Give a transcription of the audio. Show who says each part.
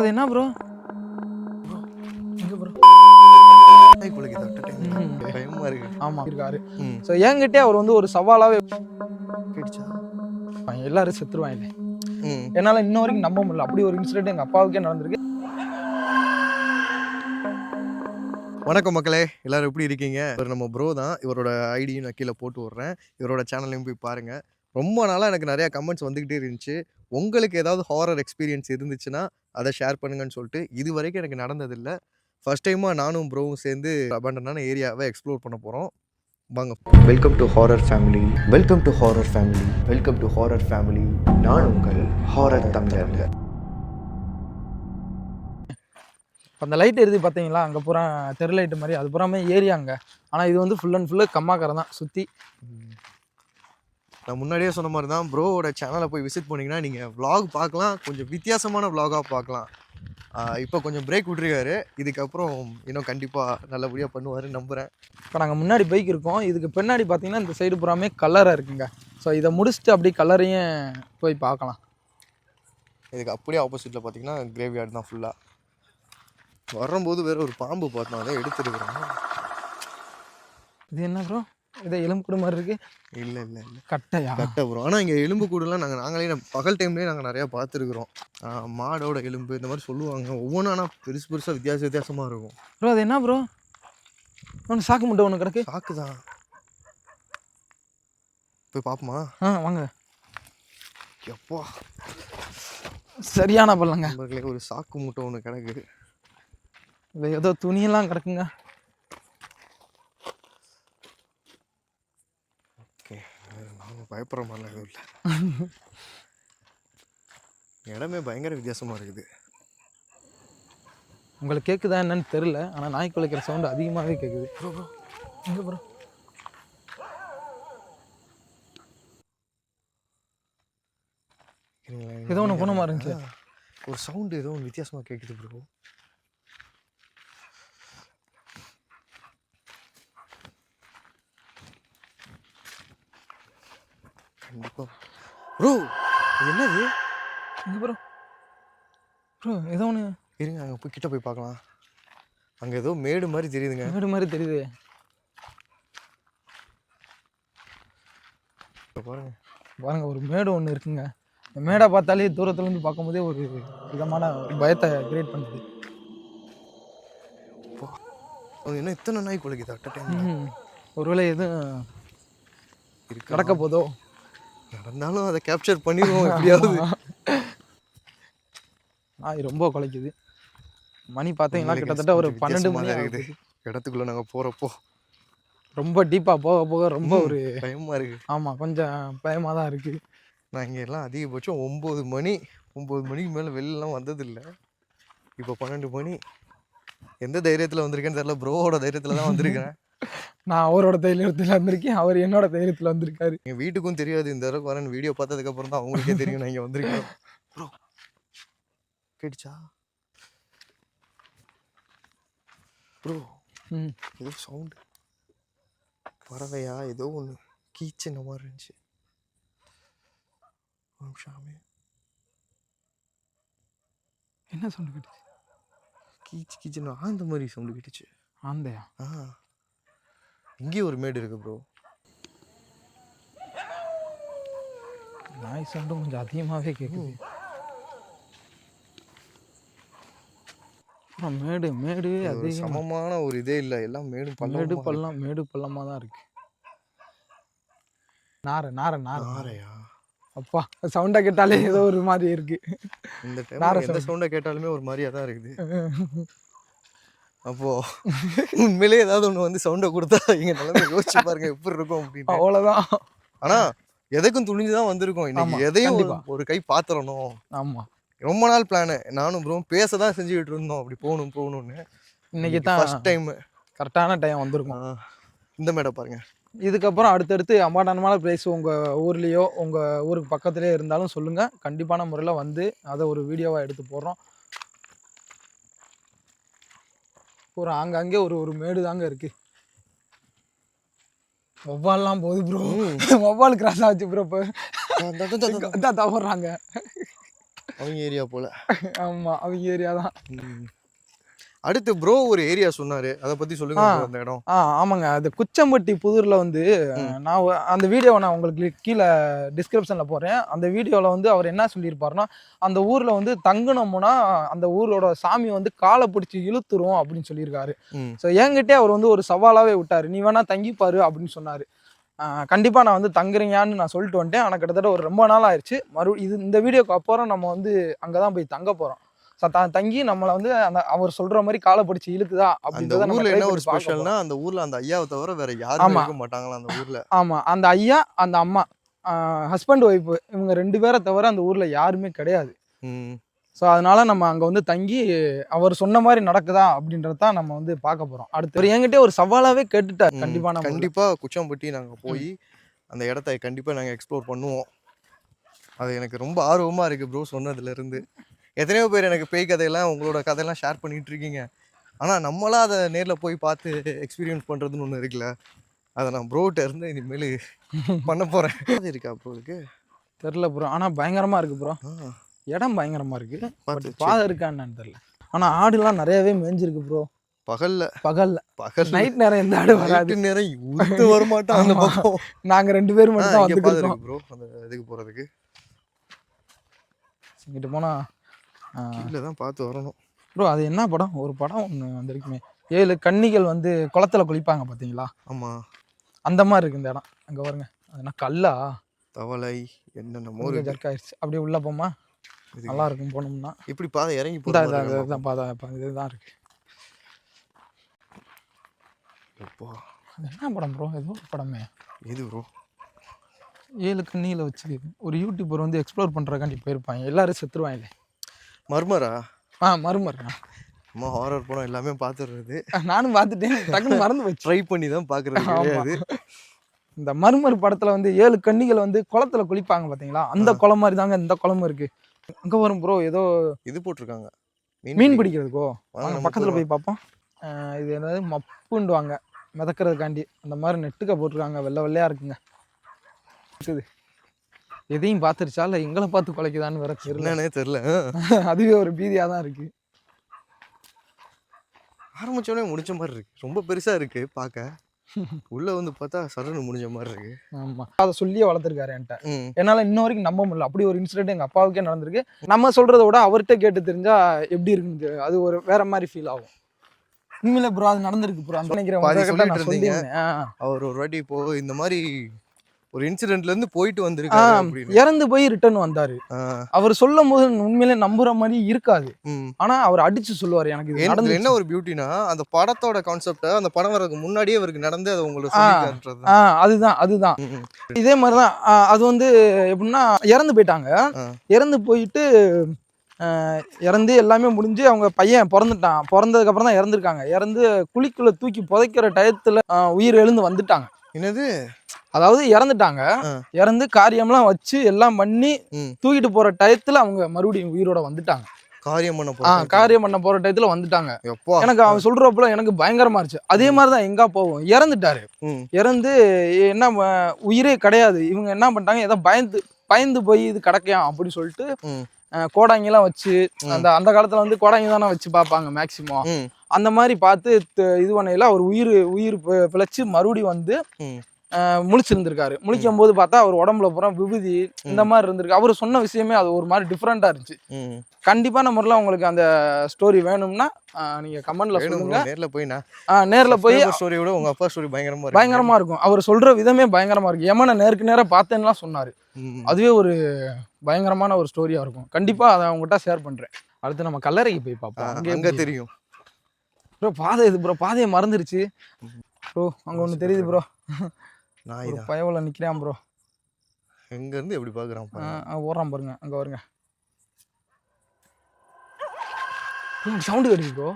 Speaker 1: அது என்ன ப்ரோ?
Speaker 2: பயமா இருக்கு.
Speaker 1: ஆமா இருக்காரு. ஸோ என்கிட்டே அவர் வந்து ஒரு சவாலாவே எல்லாரும் செத்துருவாங்க. என்னால இன்ன வரைக்கும் நம்ப முடியல. அப்படி ஒரு இன்சிடென்ட் எங்க அப்பாவுக்கே நடந்திருக்கு.
Speaker 2: வணக்கம் மக்களே, எல்லாரும் எப்படி இருக்கீங்க? இவர் நம்ம ப்ரோ தான். இவரோட ஐடியும் நான் கீழே போட்டு விட்றேன். இவரோட சேனலையும் போய் பாருங்க. ரொம்ப நாளாக எனக்கு நிறையா கமெண்ட்ஸ் வந்துக்கிட்டே இருந்துச்சு. உங்களுக்கு ஏதாவது ஹாரர் எக்ஸ்பீரியன்ஸ் இருந்துச்சுன்னா அதை ஷேர் பண்ணுங்கன்னு சொல்லிட்டு. இது வரைக்கும் எனக்கு நடந்ததில்லை. ஃபர்ஸ்ட் டைமாக நானும் ப்ரோவும் சேர்ந்து அபண்டனான ஏரியாவை எக்ஸ்ப்ளோர் பண்ண போகிறோம். வாங்க.
Speaker 3: Welcome to horror family. Welcome to horror family. Welcome to horror family. நான் உங்கள் ஹாரர் தமிழர்.
Speaker 1: அந்த லைட் எரிது பார்த்தீங்களா, அங்கே பூரா தெரு லைட்டு மாதிரி, அது பூராமே ஏரியாங்க. ஆனால் இது வந்து ஃபுல் அண்ட் ஃபுல்லு கம்மாக்கரை தான் சுற்றி.
Speaker 2: நான் முன்னாடியே சொன்ன மாதிரி தான், ப்ரோவோட சேனலை போய் விசிட் பண்ணிங்கன்னா நீங்கள் vlog பார்க்கலாம். கொஞ்சம் வித்தியாசமான vlog-ஆக பார்க்கலாம். இப்போ கொஞ்சம் பிரேக் விட்ருக்காரு. இதுக்கப்புறம் இன்னும் கண்டிப்பாக நல்லபடியாக பண்ணுவாருன்னு நம்புகிறேன்.
Speaker 1: இப்போ நாங்கள் முன்னாடி பைக் இருக்கோம். இதுக்கு பின்னாடி பார்த்தீங்கன்னா இந்த சைடு பூராமே கல்லறை இருக்குங்க. ஸோ இதை முடிச்சுட்டு அப்படி கல்லறையும் போய் பார்க்கலாம்.
Speaker 2: இதுக்கு அப்படியே ஆப்போசிட்டில் பார்த்தீங்கன்னா கிரேவ்யார்டு தான் ஃபுல்லாக. வரும்போது வேறு ஒரு பாம்பு பார்த்தோம், அதை எடுத்துருக்குறோம்.
Speaker 1: இது என்ன ப்ரோ? இதை எலும்புக்கூடு மாதிரி இருக்கு.
Speaker 2: இல்லை இல்லை இல்லை,
Speaker 1: கட்டையா?
Speaker 2: கட்டை ப்ரோ. ஆனால் இங்கே எலும்புக்கூடுலாம் நாங்களே பகல் டைம்லேயே நாங்கள் நிறையா பார்த்துருக்குறோம். மாடோட எலும்பு இந்த மாதிரி சொல்லுவாங்க. ஒவ்வொன்றும் ஆனால் பெருசாக வித்தியாசமாக இருக்கும்.
Speaker 1: ப்ரோ அது என்ன ப்ரோ? ஒன்று சாக்கு முட்டை ஒன்று கிடக்கு.
Speaker 2: சாக்கு தான். போய் பார்ப்போமா?
Speaker 1: வாங்க.
Speaker 2: எப்போ
Speaker 1: சரியான பல்லங்க.
Speaker 2: ஒரு சாக்கு முட்டை ஒன்று கிடக்கு.
Speaker 1: இல்லை ஏதோ துணியெல்லாம் கிடக்குங்க.
Speaker 2: ஓகே, நாங்கள் பயப்படுற மாதிரிலாம் எதுவும் இல்லை. இடமே பயங்கர வித்தியாசமாக இருக்குது.
Speaker 1: உங்களுக்கு கேட்குதா என்னன்னு தெரில, ஆனால் நாய் குலைக்கிற சவுண்டு அதிகமாகவே கேட்குது. ப்ரோ ப்ரோ எங்கே ப்ரோ? ஏதோ ஒன்று போன மாதிரி இருந்துச்சு.
Speaker 2: ஒரு சவுண்டு ஏதோ ஒன்று வித்தியாசமாக கேட்குது ப்ரோ. கண்டிப்பாக ப்ரோ. என்னது?
Speaker 1: எங்கே ப்ரோ? ப்ரோ ஏதோ ஒன்று
Speaker 2: இருங்க, அங்கே போய் கிட்ட போய் பார்க்கலாம். அங்கே ஏதோ மேடு மாதிரி தெரியுதுங்க.
Speaker 1: மேடு மாதிரி தெரியுது.
Speaker 2: பாருங்க
Speaker 1: பாருங்க, ஒரு மேடு ஒன்று இருக்குங்க. இந்த மேடை பார்த்தாலே தூரத்துலேருந்து பார்க்கும்போதே ஒரு விதமான ஒரு பயத்தை கிரியேட் பண்ணுது.
Speaker 2: என்ன இத்தனை நாய் குலைக்குது அட்ட டைம்?
Speaker 1: ஒருவேளை எதுவும் நடக்க போதோ?
Speaker 2: நடந்தாலும் அதை கேப்சர் பண்ணிடுவோம் எப்படியாவது.
Speaker 1: நாய் ரொம்ப குலைக்குது. மணி பார்த்தீங்கன்னா கிட்டத்தட்ட ஒரு 12 மணி
Speaker 2: இருக்குது. இடத்துக்குள்ளே நாங்கள் போகிறப்போ
Speaker 1: ரொம்ப டீப்பாக போக போக ரொம்ப ஒரு
Speaker 2: பயமாக இருக்குது.
Speaker 1: ஆமாம், கொஞ்சம் பயமாக தான் இருக்குது.
Speaker 2: நான் இங்கே எல்லாம் அதிகபட்சம் 9 மணிக்கு மேலே வெளிலலாம் வந்ததில்லை. இப்போ 12 மணி. எந்த தைரியத்தில் வந்திருக்கேன்னு தெரியல. ப்ரோவோட தைரியத்தில் தான் வந்திருக்கிறேன்.
Speaker 1: நான் அவரோட தைரியத்தில் வந்திருக்கேன், அவர் என்னோட தைரியத்தில் வந்திருக்காரு.
Speaker 2: எங்கள் வீட்டுக்கும் தெரியாது இந்த தடவை வரேன். வீடியோ பார்த்ததுக்கப்புறம் தான் அவங்களுக்கே தெரியும் நான் இங்கே வந்திருக்கேன். ப்ரோ கேட்டுச்சா ப்ரோ? ஏதோ சவுண்டு, பறவையா ஏதோ ஒன்று கீச்சின மாதிரி இருந்துச்சு. சாமி,
Speaker 1: என்ன சவுண்டு கேட்டுச்சு?
Speaker 2: கீச்சுன்னு ஆந்த மாதிரி சவுண்டு கேட்டுச்சு.
Speaker 1: ஆந்தையா?
Speaker 2: இங்கேயும் ஒரு மேடு இருக்கு ப்ரோ.
Speaker 1: நாய் சவுண்டும் கொஞ்சம் அதிகமாகவே கேட்குது. மேடு மேடு அது
Speaker 2: சமமான ஒரு இதே இல்லை. எல்லாம் மேடு
Speaker 1: பள்ளமாக தான் இருக்கு.
Speaker 2: நாரையா?
Speaker 1: அப்பா, சவுண்டை கேட்டாலே ஏதோ ஒரு மாதிரி இருக்கு.
Speaker 2: இந்த டைம் எந்த சவுண்டை கேட்டாலுமே ஒரு மாதிரியா தான் இருக்குது. அப்போ உண்மையிலேயே ஏதாவது ஒன்று வந்து சவுண்டை கொடுத்தா இங்கே நிலைமை யோசிச்சு பாருங்க எப்படி இருக்கும் அப்படின்னு.
Speaker 1: அவ்வளோதான்.
Speaker 2: ஆனால் எதைக்கும் துணிஞ்சுதான் வந்திருக்கோம். இன்னைக்கு எதையும் ஒரு கை பாத்திரணும்.
Speaker 1: ஆமாம்,
Speaker 2: ரொம்ப நாள் பிளானு. நானும் ப்ரோ பேச தான் செஞ்சுக்கிட்டு இருந்தோம் அப்படி போகணும்னு.
Speaker 1: இன்னைக்கு தான்
Speaker 2: ஃபர்ஸ்ட் டைம்,
Speaker 1: கரெக்டான டைம் வந்திருக்கும்.
Speaker 2: இந்த மேடை பாருங்க.
Speaker 1: இதுக்கப்புறம் அடுத்தடுத்து அம்பாடானமான பிளேஸ் உங்கள் ஊர்லேயோ உங்கள் ஊருக்கு பக்கத்துலேயே இருந்தாலும் சொல்லுங்கள். கண்டிப்பான முறையில் வந்து அதை ஒரு வீடியோவாக எடுத்து போடுறோம். ஒரு ஆங்காங்கே ஒரு மேடு தாங்க இருக்குது. வவ்வால்லாம் போகுது ப்ரோ. வவ்வால் கிராஸ் ஆச்சு ப்ரோ. இப்போ அதான் தவறாங்க.
Speaker 2: அவங்க ஏரியா போல.
Speaker 1: ஆமா அவங்க ஏரியா தான்.
Speaker 2: அடுத்து ப்ரோ ஒரு ஏரியா சொன்னாரு, அதை பத்தி சொல்லுங்க bro, அந்த இடம்.
Speaker 1: ஆமாங்க. அது குச்சம்பட்டி புதூர்ல வந்து நான் அந்த வீடியோவை நான் உங்களுக்கு கீழே டிஸ்கிரிப்ஷன்ல போடுறேன். அந்த வீடியோவில் வந்து அவர் என்ன சொல்லியிருப்பாருன்னா, அந்த ஊர்ல வந்து தங்குனோம்னா அந்த ஊரோட சாமி வந்து காலை பிடிச்சி இழுத்துரும் அப்படின்னு சொல்லியிருக்காரு. ஸோ என்கிட்டே அவர் வந்து ஒரு சவாலாவே விட்டாரு, நீ வேணா தங்கிப்பாரு அப்படின்னு சொன்னாரு. கண்டிப்பாக நான் வந்து தங்குறீங்கன்னு நான் சொல்லிட்டு வந்துட்டேன். ஆனால் கிட்டத்தட்ட ஒரு ரொம்ப நாள் ஆயிடுச்சு. இந்த வீடியோக்கு அப்புறம் நம்ம வந்து அங்கே தான் போய் தங்க போகிறோம். தங்கி நம்மளை வந்து அந்த அவர் சொல்ற மாதிரி காலை பிடிச்சி இழுக்குதா அப்படின்றத
Speaker 2: அந்த ஊர்ல என்ன ஒரு ஸ்பெஷல்னா, அந்த ஊர்ல அந்த ஐயாவை தவிர வேற யாரும் இருக்க மாட்டாங்களா அந்த ஊர்ல.
Speaker 1: ஆமா, அந்த ஐயா அந்த அம்மா ஹஸ்பண்ட் ஒய்ஃப் இவங்க 2 பேரை தவிர அந்த ஊர்ல யாருமே கிடையாது. ஸோ அதனால நம்ம அங்கே வந்து தங்கி அவர் சொன்ன மாதிரி நடக்குதா அப்படின்றதான் நம்ம வந்து பார்க்க போகிறோம். அடுத்து என்கிட்ட ஒரு சவாலாகவே கேட்டுட்டார்.
Speaker 2: கண்டிப்பாக குச்சம்பட்டி நாங்கள் போய் அந்த இடத்த கண்டிப்பாக நாங்கள் எக்ஸ்ப்ளோர் பண்ணுவோம். அது எனக்கு ரொம்ப ஆர்வமாக இருக்குது ப்ரோ சொன்னதுலேருந்து. எத்தனையோ பேர் எனக்கு பேய் கதையெல்லாம் உங்களோட கதையெல்லாம் ஷேர் பண்ணிகிட்டு இருக்கீங்க. ஆனால் நம்மளாம் அதை நேரில் போய் பார்த்து எக்ஸ்பீரியன்ஸ் பண்ணுறதுன்னு ஒன்று இருக்குல்ல, அதை நான் ப்ரோட்ட இருந்து இனிமேல் பண்ண போகிறேன். அது இருக்கா ப்ரோ? இருக்கு
Speaker 1: தெரில ப்ரோ, ஆனால் பயங்கரமாக இருக்குது ப்ரோ. இடம் பயங்கரமாக இருக்குது. பாதை இருக்கான்னு தெரியல. ஆனால் ஆடுலாம் நிறையவே மேய்ஞ்சிருக்கு ப்ரோ. பகல்ல நைட் நேரம் எந்த ஆடு வராது.
Speaker 2: நேரம் உத்து வர மாட்டோம் அந்த பக்கம்.
Speaker 1: நாங்கள் 2 பேரும் மட்டும் தான் வந்துருக்கோம்
Speaker 2: ப்ரோ அந்த இதுக்கு போகிறதுக்கு.
Speaker 1: இங்கிட்டு போனால்
Speaker 2: இல்லை தான் பார்த்து வரணும்
Speaker 1: ப்ரோ. அது என்ன படம்? ஒரு படம் ஒன்று வந்திருக்குமே, 7 கன்னிகள் வந்து குளத்துல குளிப்பாங்க பார்த்தீங்களா?
Speaker 2: ஆமாம்,
Speaker 1: அந்த மாதிரி இருக்கு இந்த இடம். அங்கே பாருங்க, அது என்ன கல்லா
Speaker 2: தவளை என்னென்னமோ
Speaker 1: ஜர்க்காயிருச்சு. அப்படியே உள்ள போமா நல்லா இருக்கும். போனோம்னா
Speaker 2: இப்படி பாதை இறங்கி
Speaker 1: தான் பாதை இதுதான் இருக்கு. அது என்ன படம் ப்ரோ? ஏதோ ஒரு படமே.
Speaker 2: எது ப்ரோ?
Speaker 1: 7 கண்ணியில் வச்சு ஒரு யூடியூபர் வந்து எக்ஸ்ப்ளோர் பண்ணுறக்காண்டி போயிருப்பாங்க. எல்லாரும் செத்துருவாங்க.
Speaker 2: மர்மரா?
Speaker 1: மர்மர்.
Speaker 2: அம்மா ஹாரர் படம் எல்லாமே பார்த்துடுறது.
Speaker 1: நானும் பார்த்துட்டேன், டக்குன்னு மறந்து போச்சு.
Speaker 2: ட்ரை பண்ணி தான் பார்க்குறது.
Speaker 1: இந்த மர்மர் படத்தில் வந்து 7 கன்னிகள் வந்து குளத்துல குளிப்பாங்க பார்த்தீங்களா? அந்த குளம் மாதிரி தாங்க இந்த குளமும் இருக்கு. அங்கே வரும் ப்ரோ, ஏதோ
Speaker 2: இது போட்டிருக்காங்க
Speaker 1: மீன் பிடிக்கிறதுக்கோ. பக்கத்தில் போய் பார்ப்போம். இது என்னது மப்புண்டுவாங்க மிதக்கிறதுக்காண்டி. அந்த மாதிரி நெட்டுக்க போட்டிருக்காங்க, வெள்ளை வெள்ளையா இருக்குங்க. எதையும் பார்த்துருச்சா இல்லை எங்களை பார்த்து குலைக்குதான்னு வேற
Speaker 2: தெரியல.
Speaker 1: அதுவே ஒரு பீதியாக தான் இருக்கு.
Speaker 2: ஆரம்பிச்சோடனே முடிச்ச மாதிரி இருக்கு. ரொம்ப பெருசா இருக்கு பார்க்க. உள்ள வந்து பார்த்தா சடன்னு முடிஞ்ச மாதிரி இருக்கு.
Speaker 1: ஆமா, அதை சொல்லியே வளர்த்துருக்காரு என்கிட்ட. என்னால இன்ன வரைக்கும் நம்ப முடியல. அப்படி ஒரு இன்சிடென்ட் எங்க அப்பாவுக்கே நடந்திருக்கு. நம்ம சொல்றதை விட அவர்கிட்ட கேட்டு தெரிஞ்சா எப்படி இருக்குன்னு அது ஒரு வேற மாதிரி ஃபீல் ஆகும். உண்மையில ப்ரோ அது நடந்திருக்கு ப்ரோ. அந்த நினைக்கிறேன்
Speaker 2: அவர் ஒரு வாட்டி இப்போ இந்த மாதிரி ஒரு இன்சிடென்ட்ல இருந்து போயிட்டு வந்திருக்காரு,
Speaker 1: இறந்து போய் ரிட்டர்ன் வந்தாரு. அவர் சொல்லும் போது உண்மையிலே நம்புற மாதிரி இருக்காது. ஆனா அவர் அடிச்சு சொல்லுவாரு. எனக்கு
Speaker 2: என்ன ஒரு பியூட்டினா, அந்த படத்தோட கான்செப்ட் அந்த படம் வரதுக்கு முன்னாடியே அவருக்கு நடந்து அதை உங்களுக்கு
Speaker 1: அதுதான் இதே மாதிரிதான். அது வந்து எப்படின்னா இறந்து போயிட்டாங்க. இறந்து போயிட்டு இறந்து எல்லாமே முடிஞ்சு அவங்க பையன் பிறந்துட்டான். பிறந்ததுக்கு அப்புறம் தான் இறந்துருக்காங்க. இறந்து குழிக்குள்ள தூக்கி புதைக்கிற டயத்துல உயிர் எழுந்து வந்துட்டாங்க.
Speaker 2: என்னது?
Speaker 1: அதாவது இறந்துட்டாங்க. இறந்து காரியம்லாம் வச்சு எல்லாம் பண்ணி தூக்கிட்டு போற டயத்துல அவங்க மறுபடியும் உயிரோட வந்துட்டாங்க. காரியம் பண்ண போற டயத்துல வந்துட்டாங்க. எனக்கு அவன் சொல்றப்பல எனக்கு பயங்கரமா இருந்துச்சு. அதே மாதிரிதான் எங்க போவோம் இறந்துட்டாரு. இறந்து என்ன உயிரே கிடையாது. இவங்க என்ன பண்ணிட்டாங்க, ஏதோ பயந்து போய் இது கிடக்கையாம் அப்படின்னு சொல்லிட்டு கோடாங்கெல்லாம் வச்சு, அந்த காலத்துல வந்து கோடாங்கி தானே வச்சு பார்ப்பாங்க மேக்சிமம். அந்த மாதிரி பார்த்து இது பண்ணையில அவர் உயிர் பிழைச்சு மறுபடியும் வந்து முழிச்சிருந்திருக்காரு. முழிக்கும் போது பார்த்தா அவர் உடம்புல பூரா விபூதி இந்த மாதிரி இருந்திருக்கு. அவர் சொன்ன விஷயமே அது ஒரு மாதிரி டிஃப்ரெண்டா இருந்துச்சு. கண்டிப்பான முறையில் உங்களுக்கு அந்த ஸ்டோரி வேணும்னா நீங்க கமெண்ட்ல சொல்லுங்க. நேர்ல போய்
Speaker 2: ஸ்டோரியோட உங்க அப்பா ஸ்டோரி
Speaker 1: பயங்கரமா இருக்கும். அவர் சொல்ற விதமே பயங்கரமா இருக்கு. யமனை நேருக்கு நேரா பார்த்தேன்னா சொன்னாரு. அதுவே ஒரு பயங்கரமான ஒரு ஸ்டோரியா இருக்கும். கண்டிப்பா அதை அவங்ககிட்ட ஷேர் பண்றேன். அடுத்து நம்ம கல்லறைக்கு போய் பார்ப்போம்.
Speaker 2: அங்க தெரியும்
Speaker 1: ப்ரோ. பாதை இது ப்ரோ, பாதையை மறந்துருச்சு ப்ரோ. அங்க ஒண்ணு தெரியுது ப்ரோ, பயவுல நிக்கிறான் ப்ரோ.
Speaker 2: எங்க இருந்து எப்படி பாக்குறான்?
Speaker 1: ஓடுறான் பாருங்க, அங்க வருங்க. சவுண்டு கேட்டுச்சு ப்ரோ.